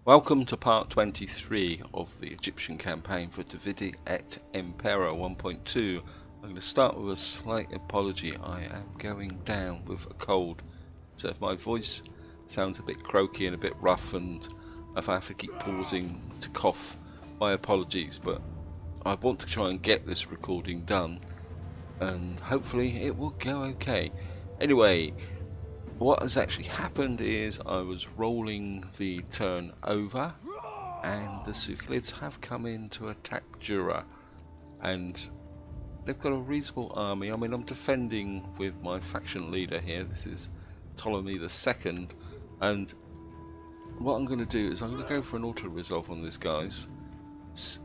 Welcome to part 23 of the Egyptian campaign for Et Impera 1.2. I'm going to start with a slight apology. I am going down with a cold, so if my voice sounds a bit croaky and a bit rough and if I have to keep pausing to cough, my apologies, but I want to try and get this recording done and hopefully it will go okay. Anyway, what has actually happened is I was rolling the turn over and the Sukhlids have come in to attack Jura, and they've got a reasonable army. I mean, I'm defending with my faction leader here. This is Ptolemy II, and what I'm going to do is I'm going to go for an auto resolve on these guys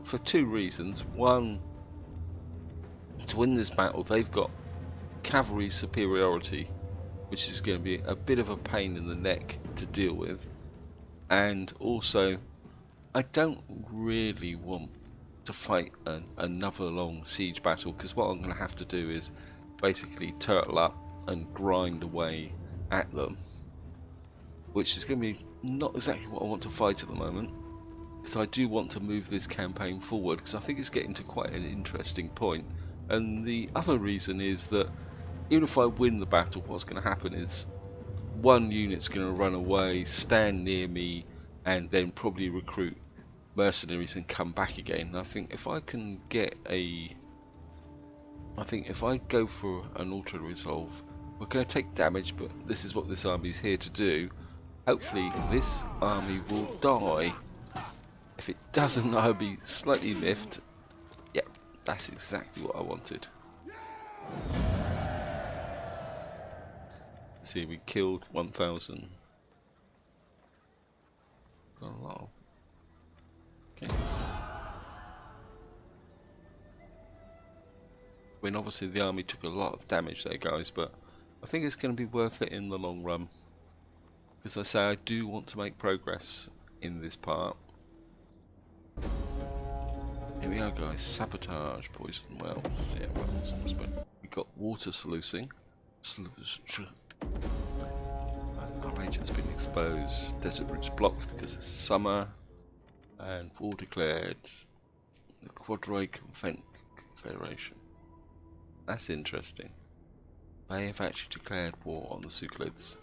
for two reasons. One, to win this battle they've got cavalry superiority, which is going to be a bit of a pain in the neck to deal with, and also I don't really want to fight another long siege battle, because what I'm going to have to do is basically turtle up and grind away at them, which is going to be not exactly what I want to fight at the moment, because I do want to move this campaign forward because I think it's getting to quite an interesting point. And the other reason is that even if I win the battle, what's going to happen is one unit's going to run away, stand near me, and then probably recruit mercenaries and come back again. And I think if I can get if I go for an auto resolve, we're going to take damage, but this is what this army's here to do. Hopefully this army will die. If it doesn't, I'll be slightly miffed. Yep, that's exactly what I wanted. See, we killed 1,000. Got a lot. Okay. I mean, obviously the army took a lot of damage there, guys, but I think it's going to be worth it in the long run. Because I say I do want to make progress in this part. Here we are, guys. Sabotage, poison wells. Yeah, wells. We got water sluicing. Our agent's been exposed. Desert routes blocked because it's summer. And war declared. The Quadroid Confederation. That's interesting. They have actually declared war on the Sukhlids.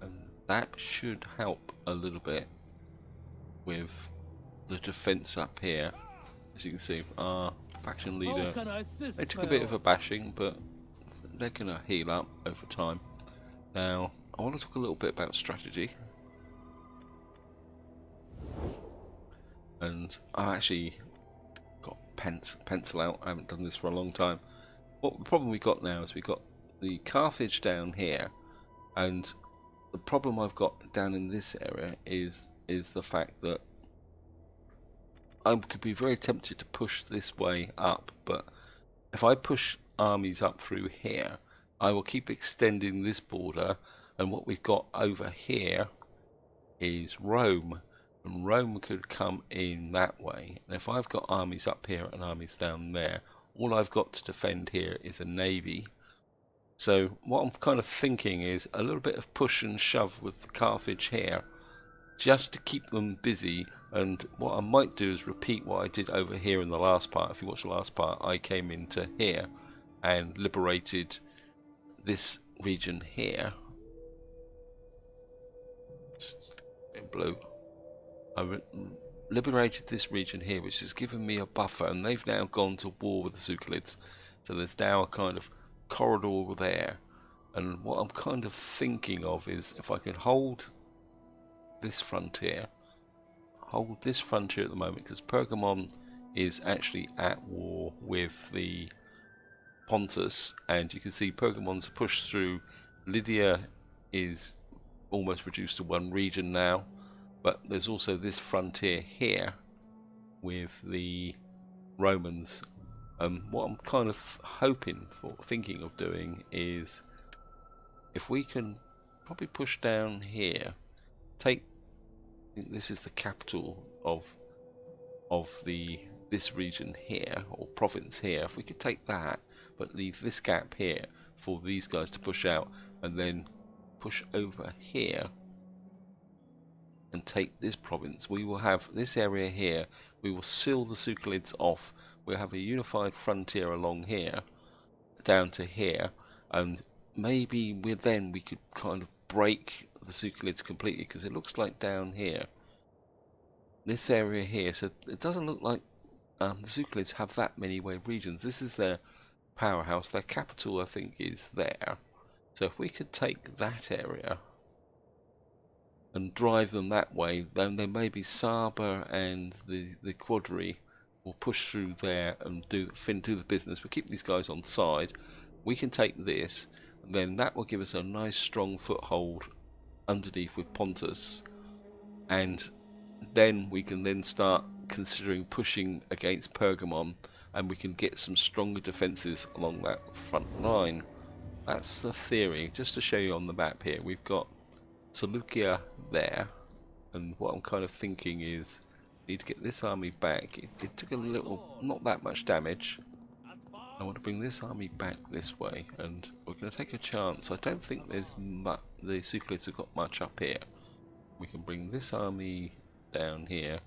And that should help a little bit with the defense up here. As you can see, our faction leader, they took a bit of a bashing, but they're going to heal up over time. Now, I want to talk a little bit about strategy. And I actually got pencil out. I haven't done this for a long time. What the problem we got now is we got the Carthage down here, and the problem I've got down in this area is the fact that I could be very tempted to push this way up, but if I push armies up through here, I will keep extending this border, and what we've got over here is Rome, and Rome could come in that way. And if I've got armies up here and armies down there, all I've got to defend here is a navy. So what I'm kind of thinking is a little bit of push and shove with Carthage here, just to keep them busy. And what I might do is repeat what I did over here in the last part. If you watch the last part, I came into here and liberated this region here. In blue. I liberated this region here, which has given me a buffer, and they've now gone to war with the Sukhlids. So there's now a kind of corridor there. And what I'm kind of thinking of is if I can hold this frontier at the moment, because Pergamon is actually at war with the Pontus, and you can see Pergamon's pushed through. Lydia is almost reduced to one region now, but there's also this frontier here with the Romans. What I'm kind of thinking of doing is, if we can probably push down here, take, this is the capital of this region here, or province here. If we could take that, but leave this gap here for these guys to push out, and then push over here and take this province, we will have this area here. We will seal the Sukhalids off. We'll have a unified frontier along here, down to here, and maybe we could kind of break the Sukhalids completely, because it looks like down here, this area here, so it doesn't look like the Sukhalids have that many wave regions. This is their powerhouse. Their capital, I think, is there. So if we could take that area and drive them that way, then maybe Saba and the Quadri will push through there and do the business. We'll keep these guys on side. We can take this, and then that will give us a nice strong foothold underneath with Pontus, and then we can then start considering pushing against Pergamon, and we can get some stronger defences along that front line. That's the theory. Just to show you on the map here, we've got Seleucia there, and what I'm kind of thinking is I need to get this army back. It took a little, not that much damage. I want to bring this army back this way, and we're going to take a chance. I don't think there's much, the Sukhalids have got much up here. We can bring this army down here,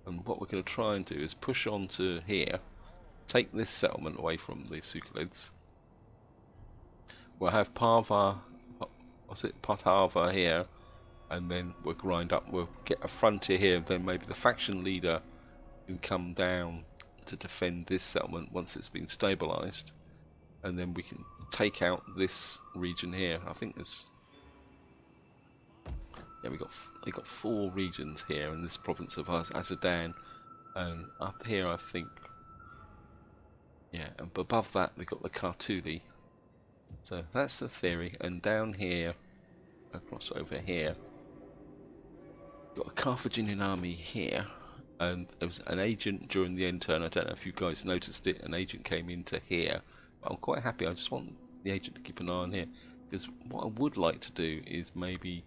and what we're going to try and do is push on to here, take this settlement away from the Sukhalids. We'll have Patava here, and then we'll grind up, we'll get a frontier here, then maybe the faction leader can come down to defend this settlement once it's been stabilized, and then we can take out this region here. I think there's, yeah, we got 4 regions here in this province of Azedan, and up here I think, yeah, and above that we got the Kartuli. So that's the theory, and down here, across over here, got a Carthaginian army here, and there was an agent during the end turn. I don't know if you guys noticed it, an agent came into here, but I'm quite happy. I just want the agent to keep an eye on here, because what I would like to do is maybe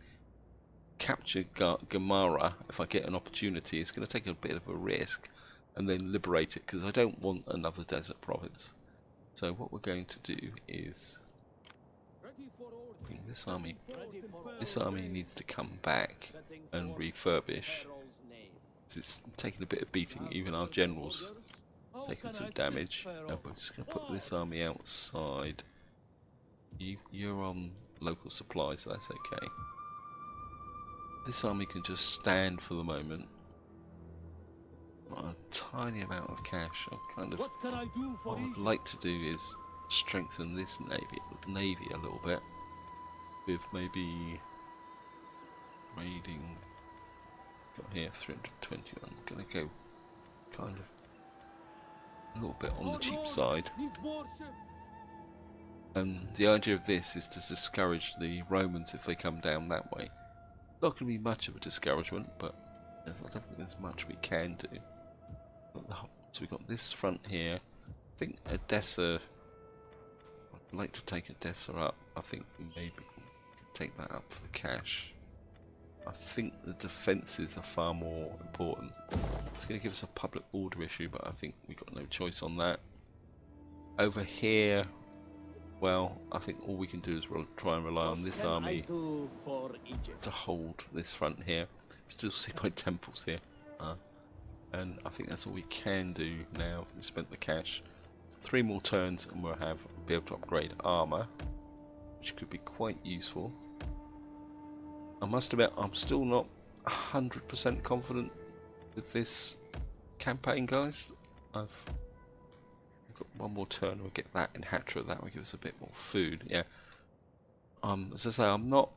capture Gamara if I get an opportunity. It's going to take a bit of a risk, and then liberate it, because I don't want another desert province. So what we're going to do is bring this army. This army needs to come back and refurbish. It's taking a bit of beating. Even our generals taking some damage. And we're just going to put this army outside. You're on local supplies, so that's okay. This army can just stand for the moment. Got a tiny amount of cash. What I'd like to do is strengthen this navy a little bit, with maybe raiding. Got here 321. I'm gonna go kind of a little bit on the cheap side. And the idea of this is to discourage the Romans if they come down that way. Not going to be much of a discouragement, but I don't think there's much we can do. So we've got this front here. I think Edessa, I'd like to take Edessa up. I think maybe we can take that up for the cash. I think the defences are far more important. It's going to give us a public order issue, but I think we've got no choice on that. Over here, well, I think all we can do is try and rely on this army to hold this front here. Still see my temples here. And I think that's all we can do now. We spent the cash. 3 more turns and we'll be able to upgrade armour, which could be quite useful. I must admit, I'm still not 100% confident with this campaign, guys. I've got 1 more turn, we'll get that in Hatra, that will give us a bit more food, yeah. As I say, I'm not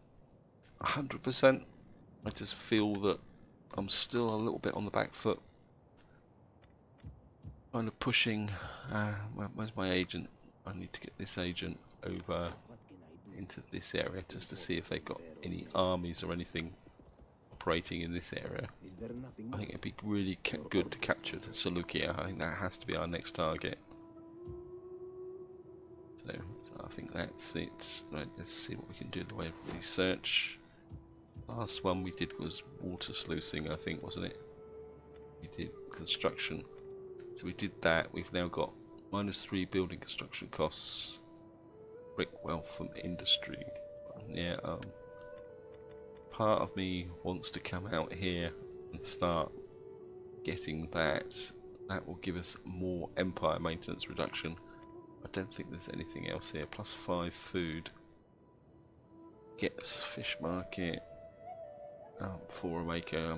100%, I just feel that I'm still a little bit on the back foot. Kind of pushing, where's my agent? I need to get this agent over into this area just to see if they've got any armies or anything operating in this area. I think it'd be really good to capture Seleucia. I think that has to be our next target. So I think that's it. Right, let's see what we can do in the way of research. Last one we did was water sluicing, I think, wasn't it? We did construction. So we did that. We've now got -3 building construction costs. Brick wealth from industry. Yeah, part of me wants to come out here and start getting that. That will give us more empire maintenance reduction. I don't think there's anything else here. +5 food. Gets fish market. Forum maker.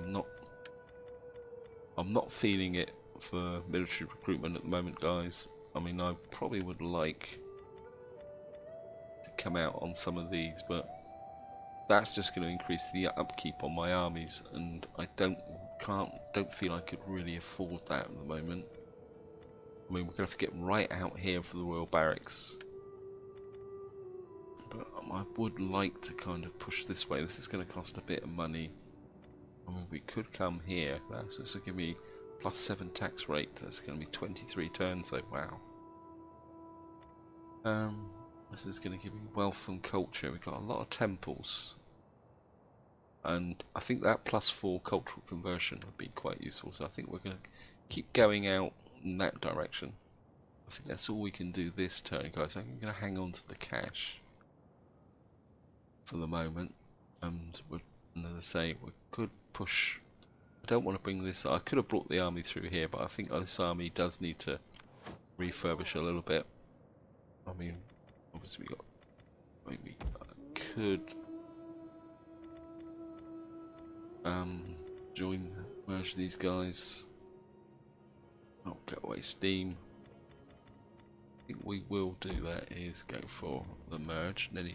I'm not feeling it for military recruitment at the moment, guys. I mean, I probably would like to come out on some of these, but that's just going to increase the upkeep on my armies, and I don't feel I could really afford that at the moment. I mean, we're going to have to get right out here for the Royal Barracks, but I would like to kind of push this way. This is going to cost a bit of money. I mean, we could come here. This will give me +7 tax rate. That's going to be 23 turns. So wow. This is going to give me wealth and culture. We've got a lot of temples, and I think that +4 cultural conversion would be quite useful. So I think we're going to keep going out in that direction. I think that's all we can do this turn, guys. I'm going to hang on to the cash for the moment, and as I say, we could push. I don't want to bring this. I could have brought the army through here, but I think this army does need to refurbish a little bit. I mean, obviously we got. Maybe I could merge these guys. Oh, get away steam. I think we will do that. Is go for the merge. Then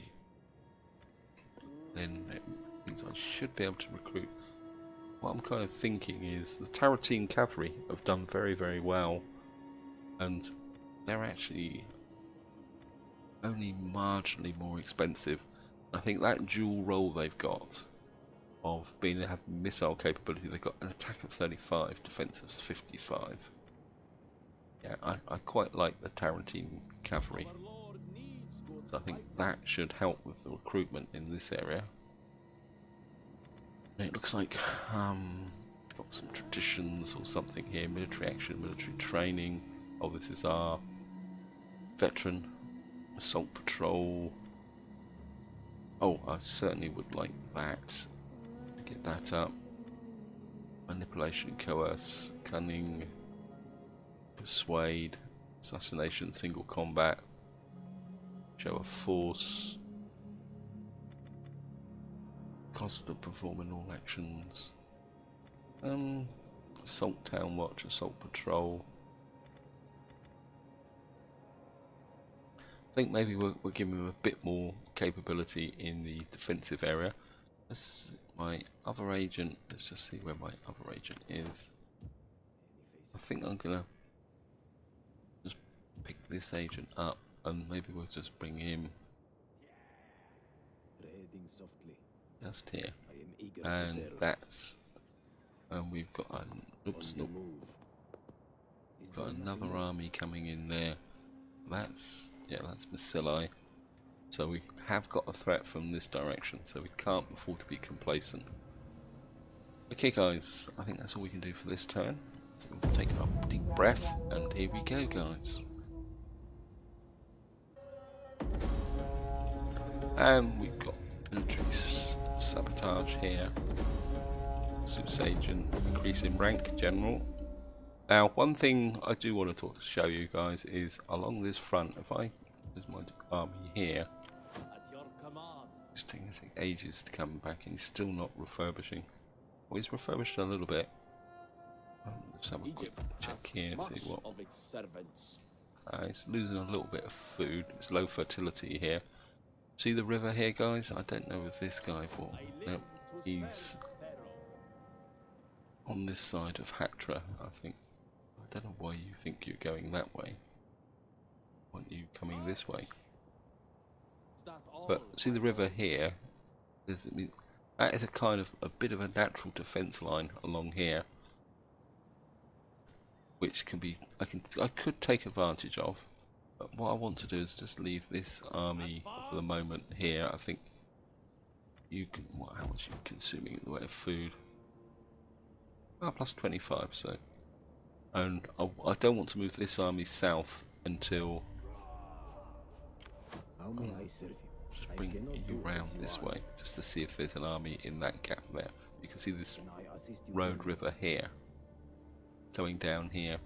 it means I should be able to recruit. What I'm kind of thinking is the Tarotine Cavalry have done very, very well, and they're actually only marginally more expensive. I think that dual role they've got of being have missile capability, they've got an attack of 35, defense of 55. Yeah, I quite like the Tarotine Cavalry. So I think that should help with the recruitment in this area. It looks like got some traditions or something here. Military action, military training. Oh, this is our veteran assault patrol. Oh, I certainly would like that. Get that up. Manipulation, coerce, cunning, persuade, assassination, single combat, show of force. Cost of performing all actions. Assault town watch, assault patrol. I think maybe we're giving them a bit more capability in the defensive area. This is my other agent. Let's just see where my other agent is. I think I'm gonna just pick this agent up, and maybe we'll just bring him just here, and that's, and we've got got another army coming in there. That's Massili. So we have got a threat from this direction, so we can't afford to be complacent. Okay guys, I think that's all we can do for this turn. So we'll take a deep breath, and here we go, guys. And we've got military sabotage here. Sus agent, increase in rank, general. Now, one thing I do want to show you guys is along this front. There's my army here. It's taking ages to come back, and he's still not refurbishing. Well, he's refurbished a little bit. Let's have a quick check here, see what. It's losing a little bit of food. It's low fertility here. See the river here, guys? I don't know if this guy will. No, he's on this side of Hatra, I think. I don't know why you think you're going that way. I want you coming this way. But see the river here? That is a kind of a bit of a natural defense line along here, which can be I could take advantage of. But what I want to do is just leave this army for the moment here. I think you can. How much are you consuming in the way of food? Plus 25. So, and I don't want to move this army south until. How may I serve you? just bring you around this way just to see if there's an army in that gap there. You can see this road river here coming down here,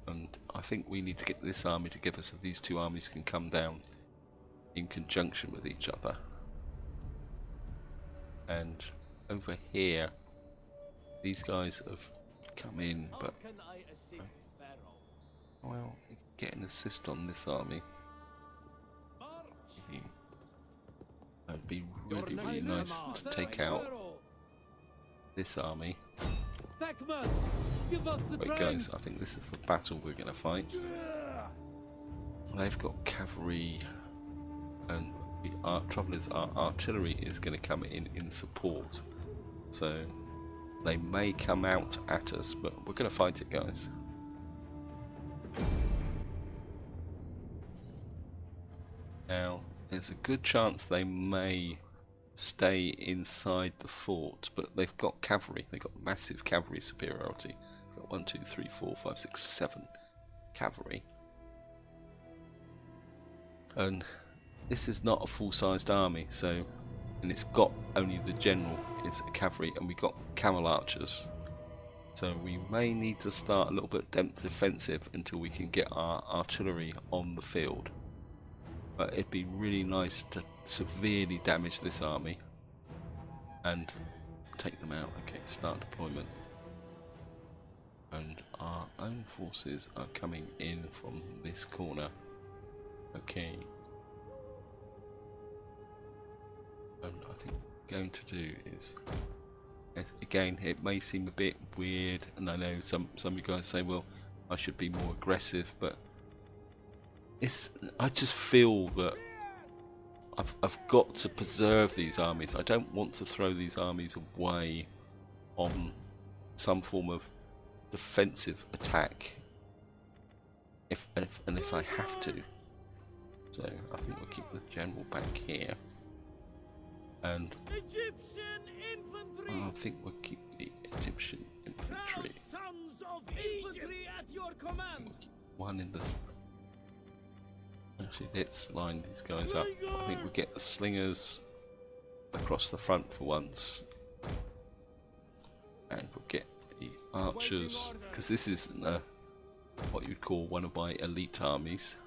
and I think we need to get this army together so these two armies can come down in conjunction with each other. And over here these guys have come in, but well, you can get an assist on this army. It'd be really, really nice to take out this army. Wait guys, I think this is the battle we're going to fight. They've got cavalry, and our trouble is our artillery is going to come in support. So they may come out at us, but we're going to fight it, guys. Now, there's a good chance they may stay inside the fort, but they've got cavalry. They've got massive cavalry superiority. They've got 1, 2, 3, 4, 5, 6, 7 cavalry. And this is not a full-sized army, so, and it's got only the general is a cavalry, and we got camel archers. So we may need to start a little bit defensive until we can get our artillery on the field. But it'd be really nice to severely damage this army and take them out. Okay, start deployment. And our own forces are coming in from this corner. Okay. And I think what I'm going to do is, again, it may seem a bit weird, and I know some of you guys say, well, I should be more aggressive, but I just feel that I've got to preserve these armies. I don't want to throw these armies away on some form of defensive attack unless I have to. So I think we'll keep the general back here, and I think we'll keep the Egyptian infantry. We'll keep one in this. Actually, let's line these guys up. I think we'll get the slingers across the front for once, and we'll get the archers, because this is what you'd call one of my elite armies.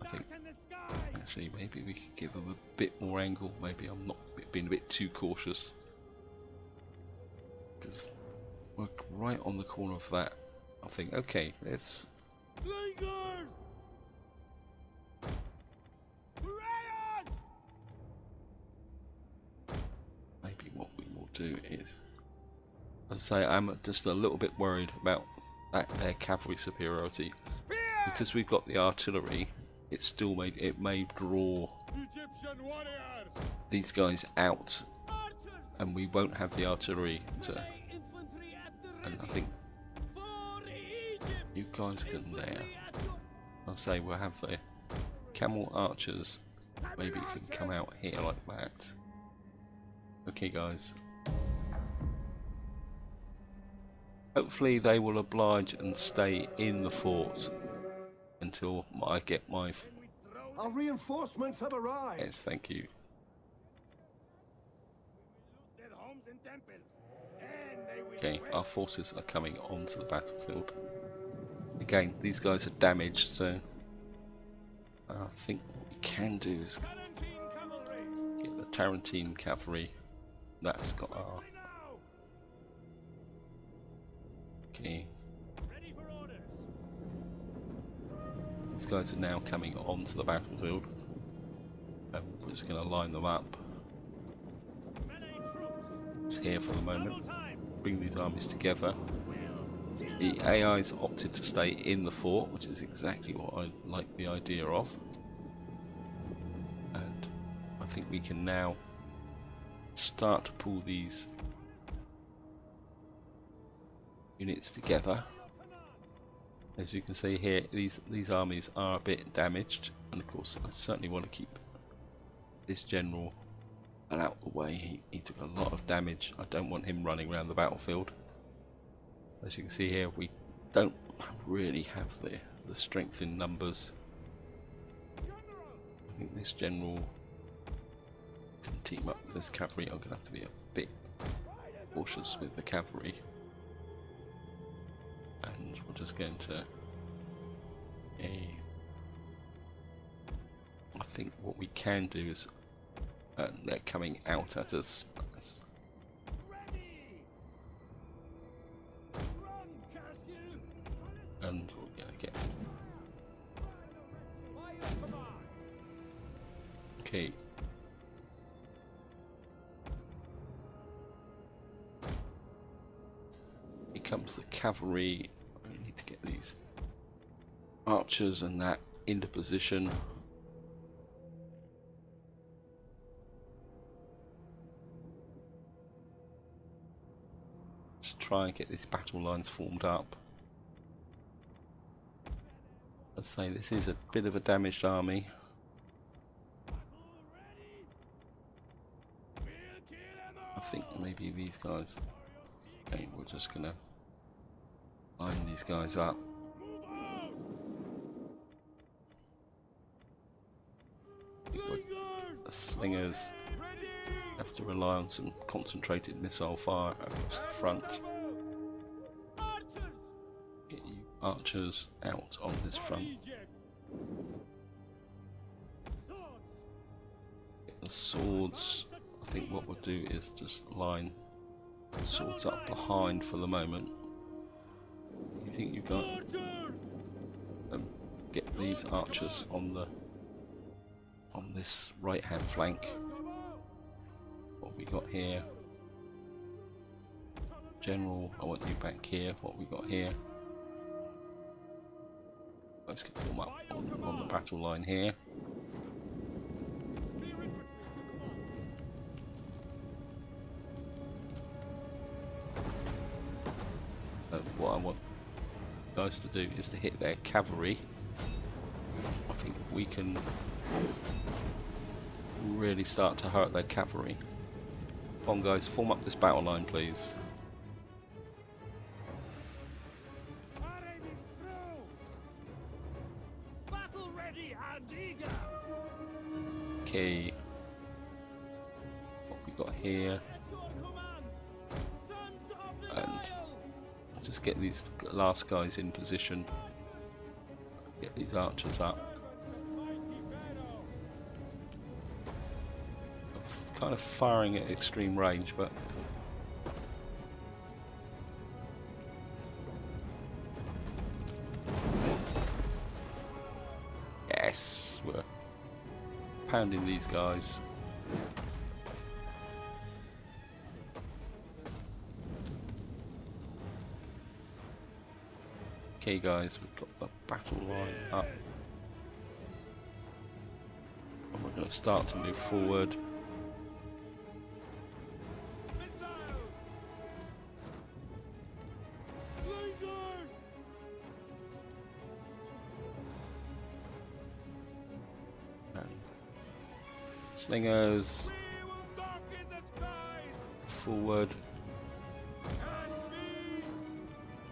I think actually maybe we could give them a bit more angle. Maybe I'm not being a bit too cautious, because we're right on the corner of that. I think, okay, let's maybe what we will do is, as I say, I'm just a little bit worried about their cavalry superiority, because we've got the artillery. It still may draw these guys out, and we won't have the artillery to. And I think you guys can there. I'll say we'll have the camel archers. Maybe you can come out here like that. Okay, guys. Hopefully they will oblige and stay in the fort until I get my. Our reinforcements have arrived. Yes, thank you. Okay, our forces are coming onto the battlefield. Again, these guys are damaged, so I think what we can do is get the Tarentine cavalry. That's got our. Okay. These guys are now coming onto the battlefield, and we're just going to line them up. Just here for the moment. Bring these armies together. The AI's opted to stay in the fort, which is exactly what I like the idea of. And I think we can now start to pull these units together. As you can see here, these armies are a bit damaged, and of course I certainly want to keep this general out of the way. He took a lot of damage. I don't want him running around the battlefield. As you can see here, we don't really have the strength in numbers. think this general can team up with this cavalry. I'm going to have to be a bit cautious with the cavalry. And we're just going to... I think what we can do is... they're coming out at us. And we're going to get... Okay. Here comes the cavalry. I need to get these archers and that into position. Let's try and get these battle lines formed up. Let's say this is a bit of a damaged army. I think maybe these guys... Okay, we're just gonna line these guys up. The slingers have to rely on some concentrated missile fire across the front. Get you archers out on this front. Get the swords. I think what we'll do is just line the swords up behind for the moment. You think you got get these archers on this right hand flank. What we got here? General, I want you back here. What we got here? Let's get form up on the battle line here. What I want you guys to do is to hit their cavalry. I think we can really start to hurt their cavalry. Come on guys, form up this battle line please. Okay. What we got here? And let's just get these last guys in position. Get these archers up. I'm kind of firing at extreme range, but yes, we're pounding these guys. Okay guys, we've got the battle line up. And we're going to start to move forward. And slingers forward.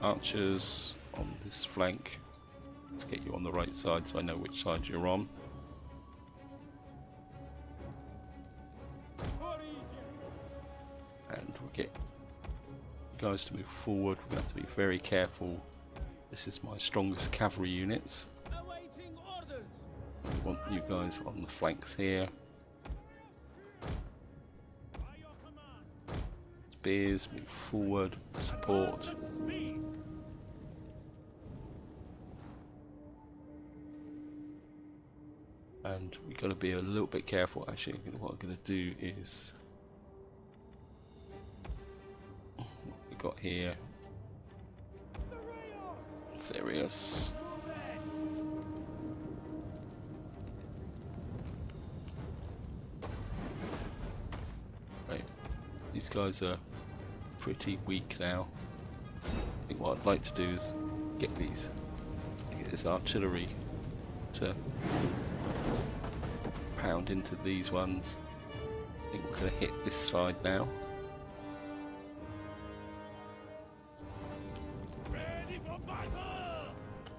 Archers on this flank. Let's get you on the right side so I know which side you're on. And we'll get you guys to move forward. We have to be very careful. This is my strongest cavalry units. I want you guys on the flanks here. Spears, move forward, support. And we've got to be a little bit careful. Actually, what I'm going to do is what we got here. Various. Right, these guys are pretty weak now. I think what I'd like to do is get this artillery to pound into these ones. I think we're going to hit this side now.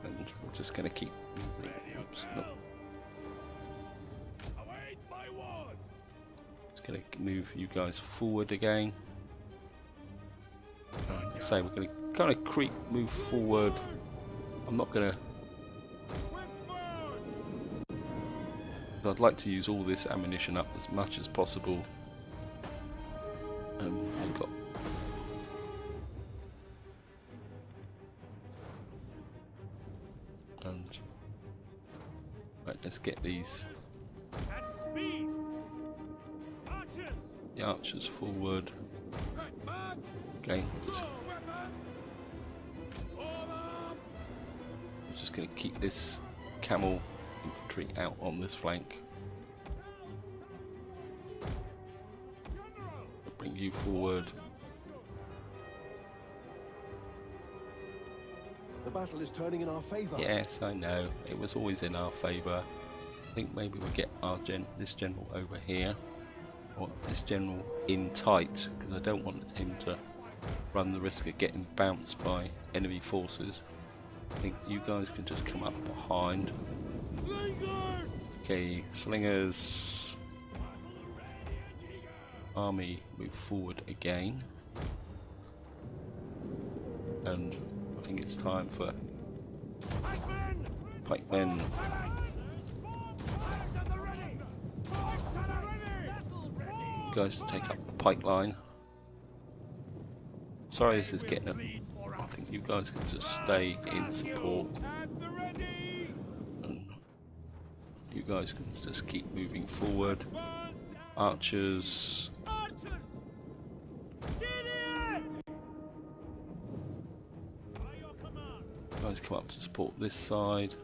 And we're just going to keep moving. Oops, no. Gonna move you guys forward again. Like I say, we're gonna kind of move forward. I'm not gonna. I'd like to use all this ammunition up as much as possible. They've got. And right, let's get these. The archers forward. Okay, I'm just going to keep this camel infantry out on this flank. I'll bring you forward. The battle is turning in our favor. Yes, I know. It was always in our favor. I think maybe we'll get our this general over here. Or this general in tight, because I don't want him to run the risk of getting bounced by enemy forces. I think you guys can just come up behind. Okay, slingers. Army move forward again. And I think it's time for pikemen. Guys to take up the pike line. Sorry, this is getting I think you guys can just stay in support. And you guys can just keep moving forward. Archers. Guys come up to support this side.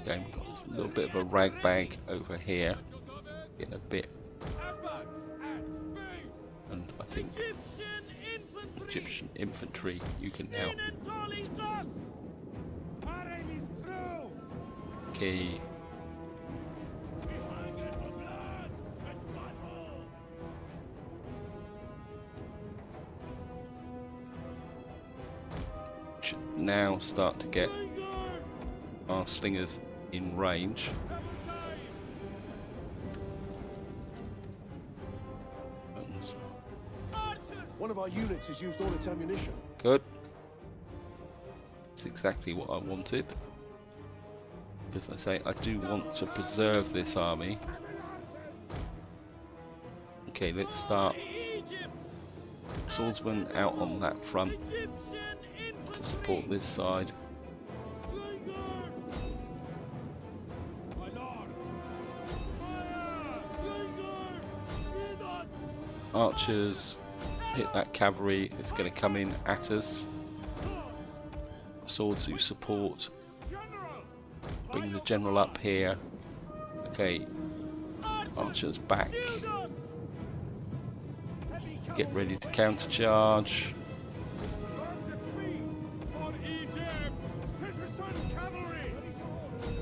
Again, we've got this little bit of a rag bag over here. Getting a bit. And I think Egyptian infantry, you can now. Okay. Should now start to get our slingers in range. One of our units has used all its ammunition. Good. That's exactly what I wanted. Because I say I do want to preserve this army. Okay, let's start. Swordsmen out on that front to support this side. Archers. Hit that cavalry, it's going to come in at us. Swords who support. Bring the general up here. Okay, archers back. Get ready to countercharge.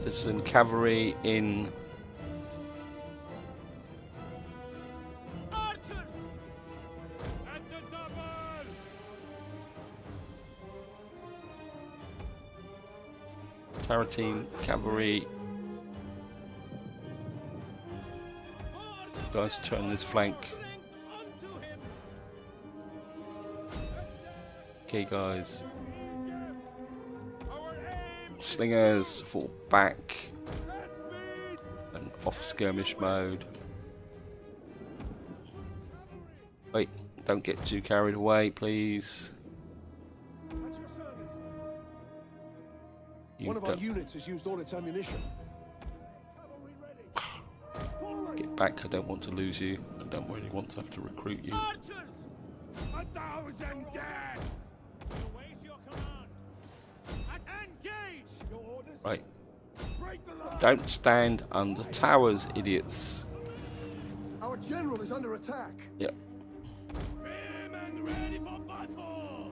Citizen cavalry in. Team cavalry. Guys, turn this flank. Okay, guys. Slingers fall back and off skirmish mode. Wait, don't get too carried away, please. One of our units has used all its ammunition. Get back, I don't want to lose you. I don't really want to have to recruit you. Archers! 1,000 dead! Await your command. Engage! Your orders. Right. Break the line. Don't stand under towers, idiots. Our general is under attack. Yep. Firm and ready for battle.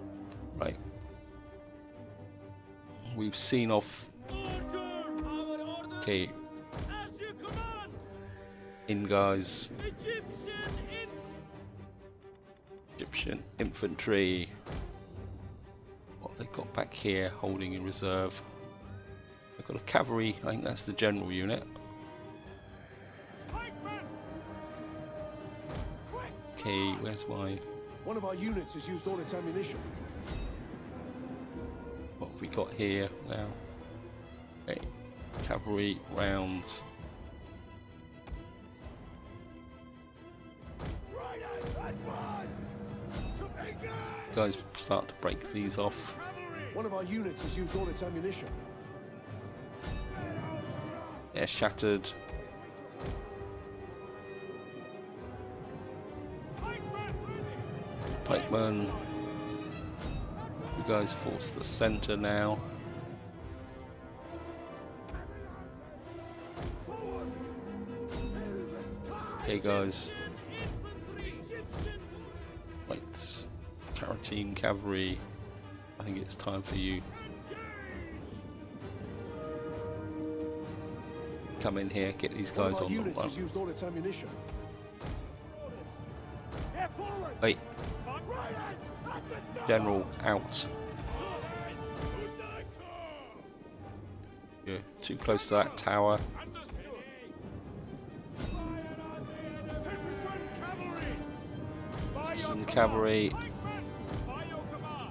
Right. We've seen off. Okay. As you command. In, guys. Egyptian infantry. What they got back here, holding in reserve. They've got a cavalry. I think that's the general unit. pikemen. Okay, where's my... One of our units has used all its ammunition. What have we got here now? Okay, cavalry rounds. Riders, advance! To begin! Guys, start to break these off. One of our units has used all its ammunition. They're shattered. Pikemen. You guys force the center now. Okay, guys. Right. Tarantine cavalry. I think it's time for you. Come in here, get these guys on the units run. has used all its ammunition. Wait. General out. You're too close to that tower. Some cavalry.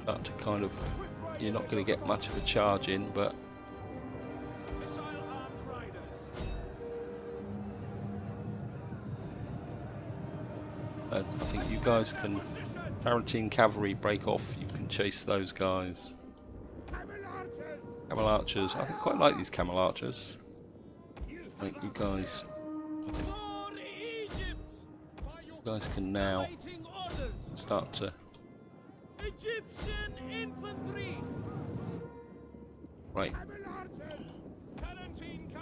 Start to kind of, you're not going to get much of a charge in, but I think you guys can. Tarantine cavalry break off. You can chase those guys. Camel archers. I quite like these camel archers. I think you guys. You guys can now start to. Egyptian infantry. Right.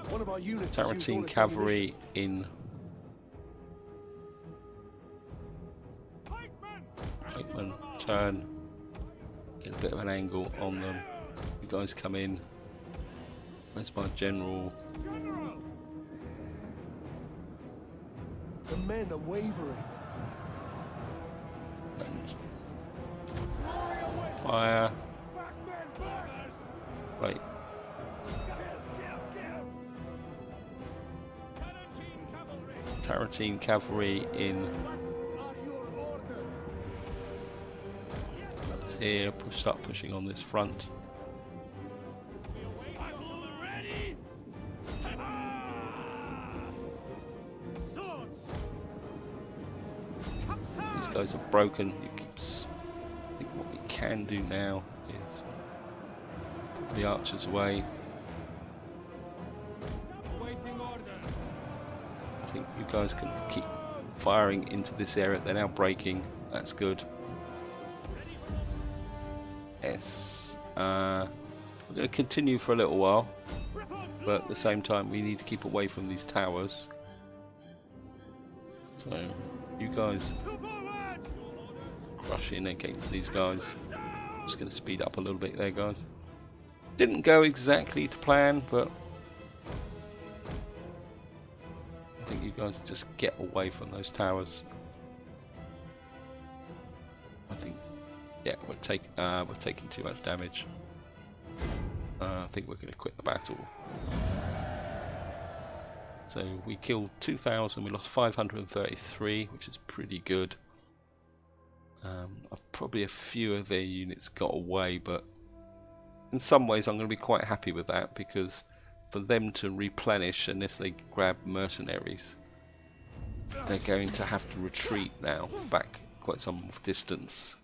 One of our units has used all Tarantine its cavalry in. Pikemen, turn. Get a bit of an angle on them. You guys come in. Where's my general? The men are wavering. And fire. Right. Tarantine cavalry in. That's here. Start pushing on this front. These guys are broken. I think what we can do now is put the archers away. I think you guys can keep firing into this area. They're now breaking. That's good. Yes. We're going to continue for a little while, but at the same time we need to keep away from these towers. So you guys rush in against these guys. I'm just going to speed up a little bit there, guys. Didn't go exactly to plan, but I think you guys just get away from those towers. I think, yeah, we're taking too much damage. I think we're going to quit the battle. So we killed 2,000, we lost 533, which is pretty good. Probably a few of their units got away, but in some ways I'm going to be quite happy with that, because for them to replenish, unless they grab mercenaries, they're going to have to retreat now back quite some distance.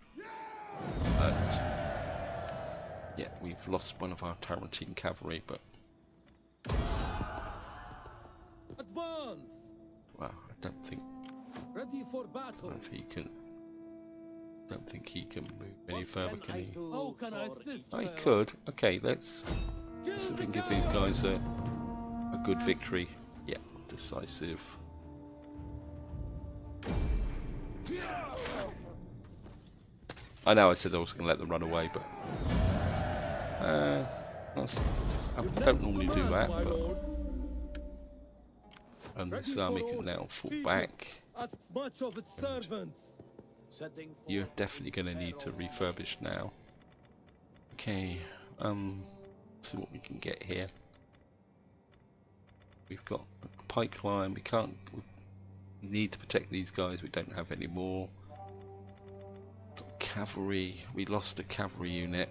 And yeah, we've lost one of our Tarantine cavalry, but Advance. well, I don't think Ready for battle. he can. Don't think he can move any further, can he? How can I assist? Oh, he could. Okay, let's see if we can give these guys a good victory. Yeah, decisive. I know I said I was going to let them run away, but I don't normally do that. But and this army can now fall back. Asks much of its servants. You're definitely going to need to refurbish now. Okay, see what we can get here. We've got a pike line. We can't. We need to protect these guys. We don't have any more. Got cavalry. We lost a cavalry unit.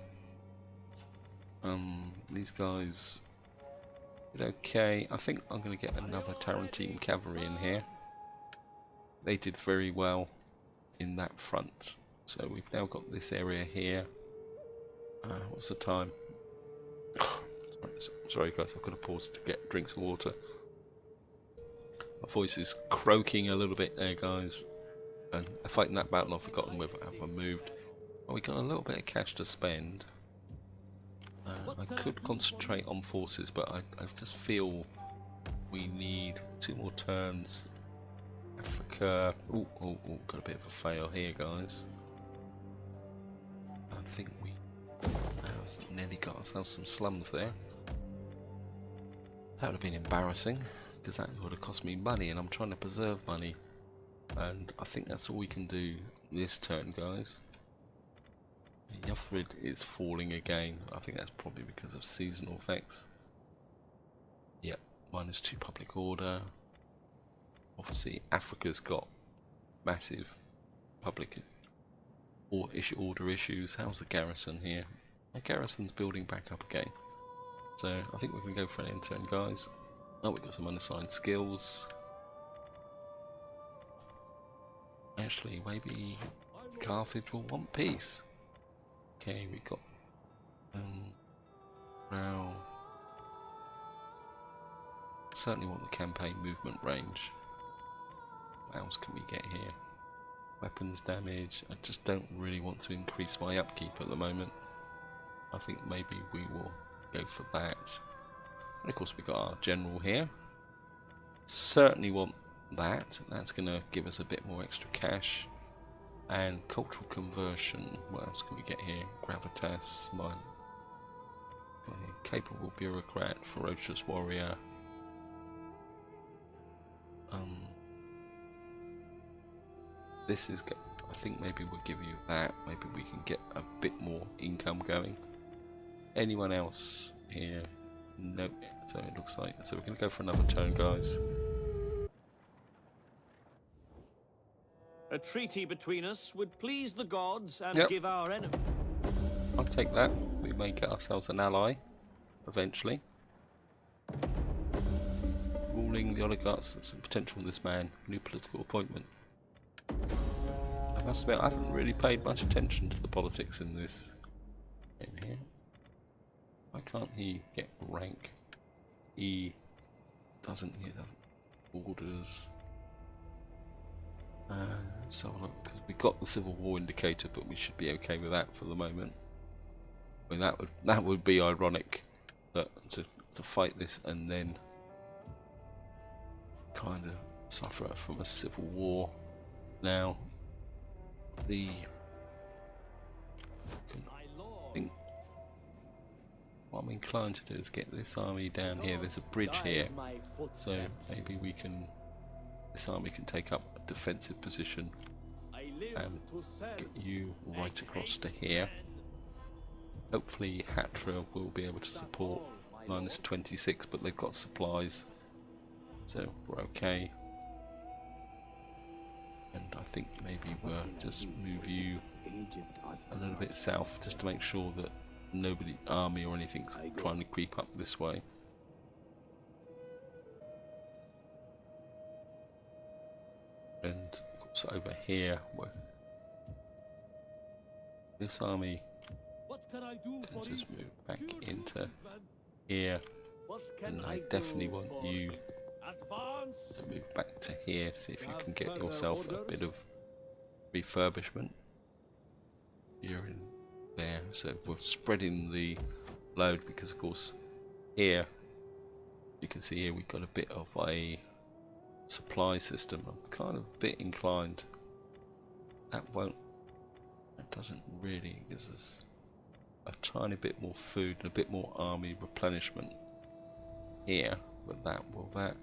These guys did okay. I think I'm going to get another Tarantine cavalry in here. They did very well in that front. So we've now got this area here. What's the time? Sorry guys, I've got to pause to get drinks of water. My voice is croaking a little bit there, guys. And fighting that battle, I've forgotten whether I moved. Well, we got a little bit of cash to spend. I could concentrate on forces, but I just feel we need 2 more turns. Africa. Oh, got a bit of a fail here, guys. I think we nearly got ourselves some slums there. That would have been embarrassing, because that would have cost me money, and I'm trying to preserve money. And I think that's all we can do this turn, guys. Yuthrid is falling again. I think that's probably because of seasonal effects. Yep, -2 public order. Obviously, Africa's got massive public order issues. How's the garrison here? My garrison's building back up again. So I think we're going to go for an end turn, guys. Oh, we've got some unassigned skills. Actually, maybe Carthage will want peace. Okay, we've got now certainly want the campaign movement range. What else can we get here? Weapons damage. I just don't really want to increase my upkeep at the moment. I think maybe we will go for that. And of course we got our general here. Certainly want that. That's going to give us a bit more extra cash. And cultural conversion. What else can we get here? Gravitas, mine. Capable bureaucrat, ferocious warrior. This is. I think maybe we'll give you that. Maybe we can get a bit more income going. Anyone else here? Nope. So it looks like. So we're going to go for another turn, guys. A treaty between us would please the gods and Yep. give our enemy. I'll take that. We may get ourselves an ally eventually. Ruling the oligarchs. There's some potential in this man. New political appointment. I must admit, I haven't really paid much attention to the politics in this game here. Why can't he get rank? He doesn't. Orders. So look, because we got the Civil War indicator, but we should be okay with that for the moment. I mean, that would be ironic that to fight this and then kind of suffer from a civil war. Now, I think what I'm inclined to do is get this army down here. There's a bridge here, so maybe we can. This army can take up a defensive position and get you right across to here. Hopefully Hatra will be able to support -26, but they've got supplies, so we're okay. And I think maybe we'll just move you a little bit south, just to make sure that nobody, army or anything's trying to creep up this way. And of course over here, this army can just move back into here, and I definitely want you to move back to here. See if you can get yourself a bit of refurbishment. You're in there, so we're spreading the load, because of course here you can see here we've got a bit of a supply system. I'm kind of a bit inclined. That doesn't really give us a tiny bit more food and a bit more army replenishment here, but that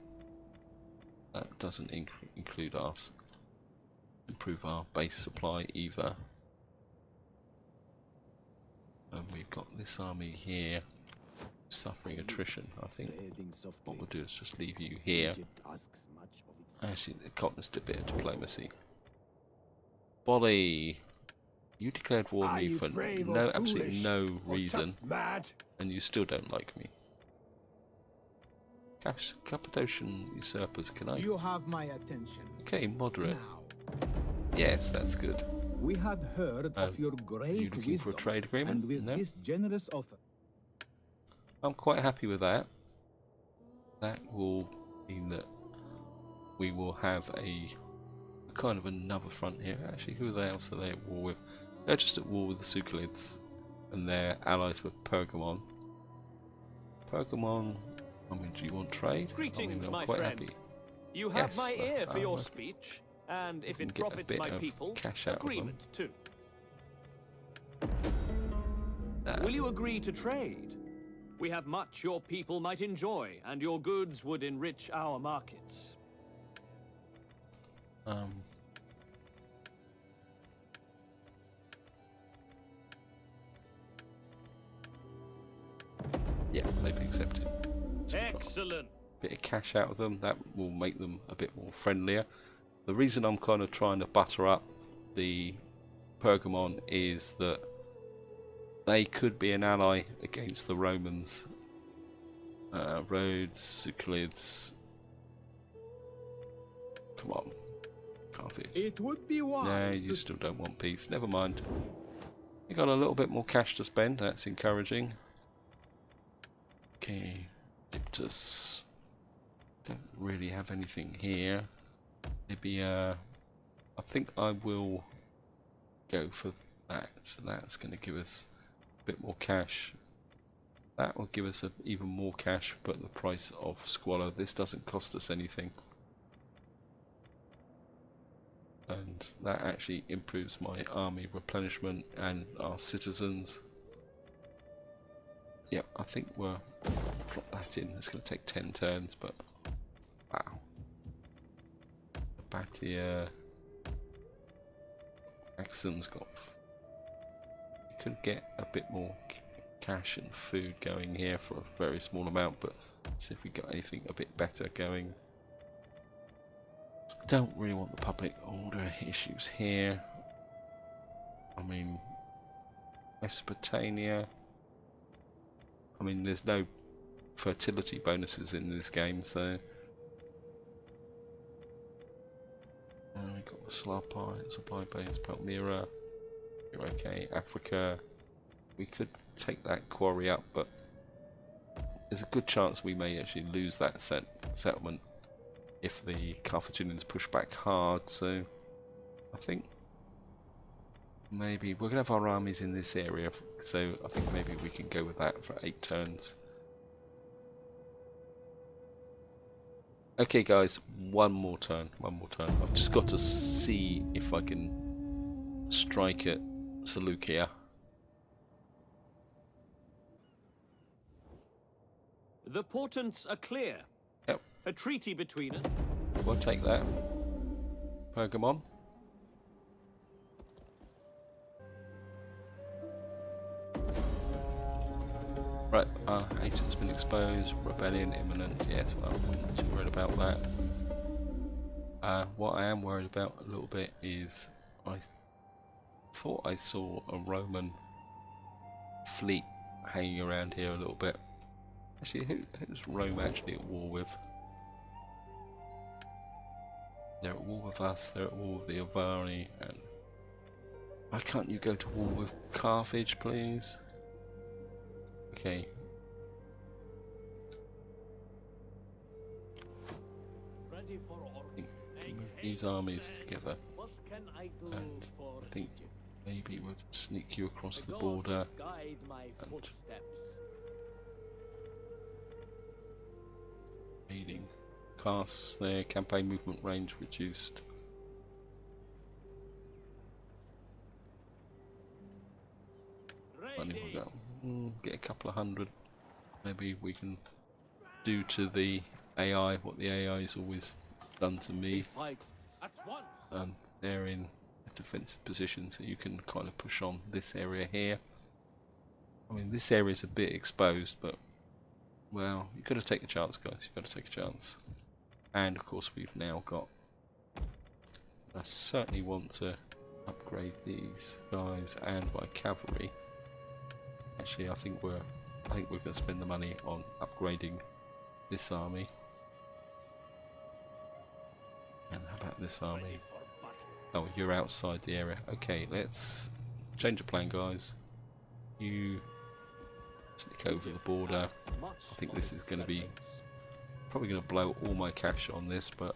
doesn't include us. Improve our base supply either. And we've got this army here suffering attrition. I think what we'll do is just leave you here. Actually, the continent's a bit of diplomacy. Bolly, you declared war on me for no, absolutely no reason, and you still don't like me. Cappadocian usurpers, can I? You have my attention. Okay, moderate. Now, Yes, that's good. we had heard of your great you looking for a wisdom, trade agreement? and with No? this generous offer, I'm quite happy with that. That will mean that we will have a kind of another front here. Actually, who else are they at war with? They're just at war with the Sucalids, and they're allies with Pergamon. Pergamon, I mean, do you want trade? Greetings, I'm my quite friend. happy. You have Yes, my but, ear for your okay. speech, and if can it get a profits bit my of people, cash out of them. agreement too. Nah. Will you agree to trade? We have much your people might enjoy, and your goods would enrich our markets. Yeah, maybe accepted. So we've got Excellent. a bit of cash out of them. That will make them a bit more friendlier. The reason I'm kind of trying to butter up the Pergamon is that they could be an ally against the Romans. Rhodes, Sucalids. Come on, Carthage. it would be wise No, you to still don't want peace. Never mind. You got a little bit more cash to spend. That's encouraging. Okay, Diptus. Don't really have anything here. Maybe I think I will go for that. So that's going to give us a bit more cash. That will give us even more cash, but at the price of squalor. This doesn't cost us anything. And that actually improves my army replenishment and our citizens. Yep, I think we'll drop that in. It's going to take 10 turns, but wow. Batia. Axon's got. You could get a bit more cash and food going here for a very small amount, but let's see if we got anything a bit better going. Don't really want the public order issues here. I mean, Mesopotamia. I mean, there's no fertility bonuses in this game, so. We got the supply base, Palmyra. You're okay, Africa. We could take that quarry up, but there's a good chance we may actually lose that settlement if the Carthaginians push back hard. So I think maybe we're gonna have our armies in this area, so I think maybe we can go with that for 8 turns. Okay guys, one more turn. I've just got to see if I can strike at Seleucia. The portents are clear. Yep, A treaty between us. we'll take that. Pergamon. Right, agent's been exposed, rebellion imminent. Yes, well, I'm not too worried about that. What I am worried about a little bit is I thought I saw a Roman fleet hanging around here a little bit. Actually, who's Rome actually at war with? They're at war with us, they're at war with the Avari, and why can't you go to war with Carthage, please? Okay. Ready for order. Move these armies together, What can I do and for I think Egypt? maybe we'll sneak you across the gods border. guide my and- footsteps. Aiding casts their campaign movement range reduced. Money will go. Get a couple of hundred. Maybe we can do to the AI what the AI has always done to me. Fight at once. They're in a defensive position, so you can kind of push on this area here. I mean, this area is a bit exposed, but Well, you've got to take a chance, guys. You've got to take a chance. And of course, we've now got. I certainly want to upgrade these guys and my cavalry. Actually, I think we're going to spend the money on upgrading this army. And how about this army? Oh, you're outside the area. Okay, let's change the plan, guys. You sneak over the border. I think this is going to be probably going to blow all my cash on this, but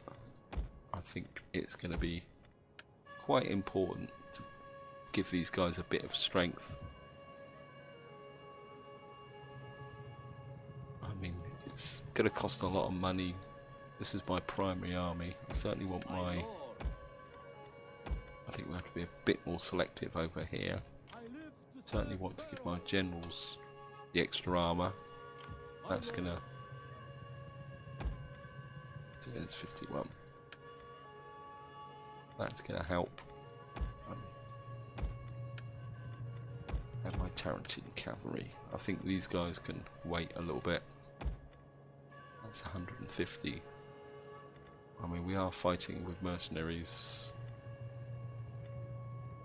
I think it's going to be quite important to give these guys a bit of strength. I mean, it's going to cost a lot of money. This is my primary army. I certainly want my. I think we have to be a bit more selective over here. Certainly want to give my generals the extra armor. That's gonna. There's 51. That's gonna help. And my Tarantine cavalry. I think these guys can wait a little bit. That's 150. I mean, we are fighting with mercenaries,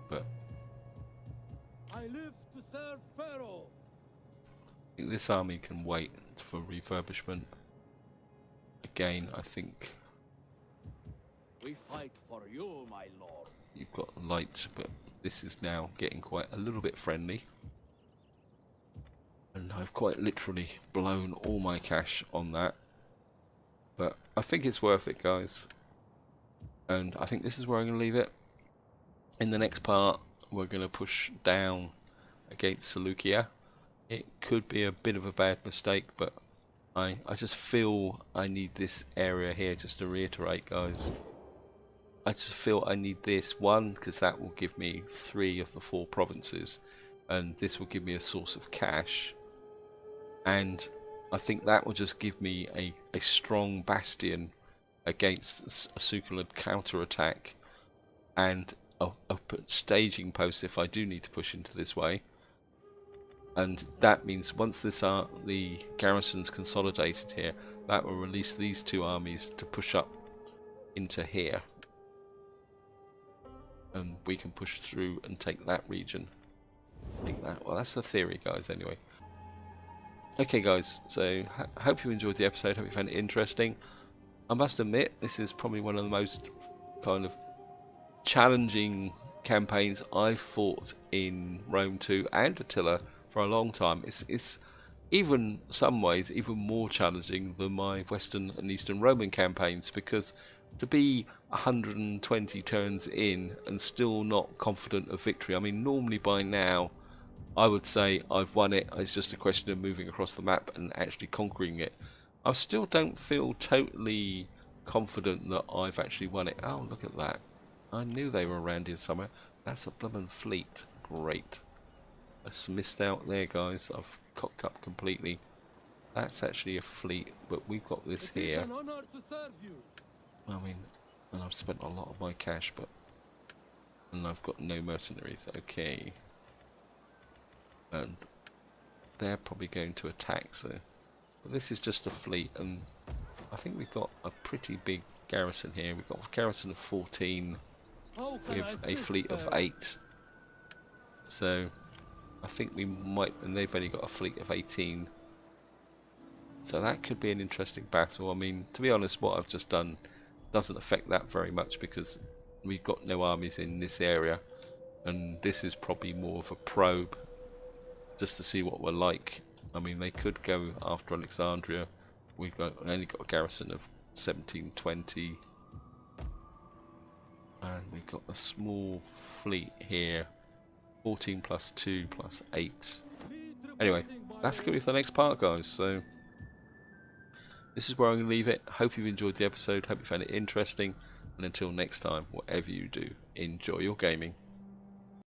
but I live to serve Pharaoh. I think this army can wait for refurbishment. Again, I think We fight for you, my lord. you've got light, but this is now getting quite a little bit friendly. And I've quite literally blown all my cash on that. But I think it's worth it, guys. And I think this is where I'm going to leave it. In the next part, we're going to push down against Seleucia. It could be a bit of a bad mistake, but I just feel I need this area here, just to reiterate, guys. I just feel I need this one, because that will give me 3 of the 4 provinces. And this will give me a source of cash. And I think that will just give me a strong bastion against a Succulent counter-attack. And a staging post if I do need to push into this way. And that means once the garrison's consolidated here, that will release these 2 armies to push up into here. And we can push through and take that region. Well, that's the theory, guys, anyway. Okay, guys, so I hope you enjoyed the episode, hope you found it interesting. I must admit, this is probably one of the most kind of challenging campaigns I've fought in Rome 2 and Attila for a long time. It's even some ways even more challenging than my Western and Eastern Roman campaigns, because to be 120 turns in and still not confident of victory, I mean, normally by now I would say I've won it. It's just a question of moving across the map and actually conquering it. I still don't feel totally confident that I've actually won it. Oh, look at that. I knew they were around here somewhere. That's a blooming fleet. Great. That's missed out there, guys. I've cocked up completely. That's actually a fleet, but we've got this here. It's an honor to serve you. I mean, and I've spent a lot of my cash, and I've got no mercenaries. Okay. And they're probably going to attack, so but this is just a fleet, and I think we've got a pretty big garrison here. We've got a garrison of 14 with a fleet of 8, so I think we might, and they've only got a fleet of 18, so that could be an interesting battle. I mean, to be honest, what I've just done doesn't affect that very much, because we've got no armies in this area, and this is probably more of a probe just to see what we're like. I mean, they could go after Alexandria. We've only got a garrison of 1720, and we've got a small fleet here, 14 plus 2 plus 8. Anyway, that's going to be for the next part, guys. So this is where I'm going to leave it. Hope you've enjoyed the episode. Hope you found it interesting. And until next time, whatever you do, enjoy your gaming.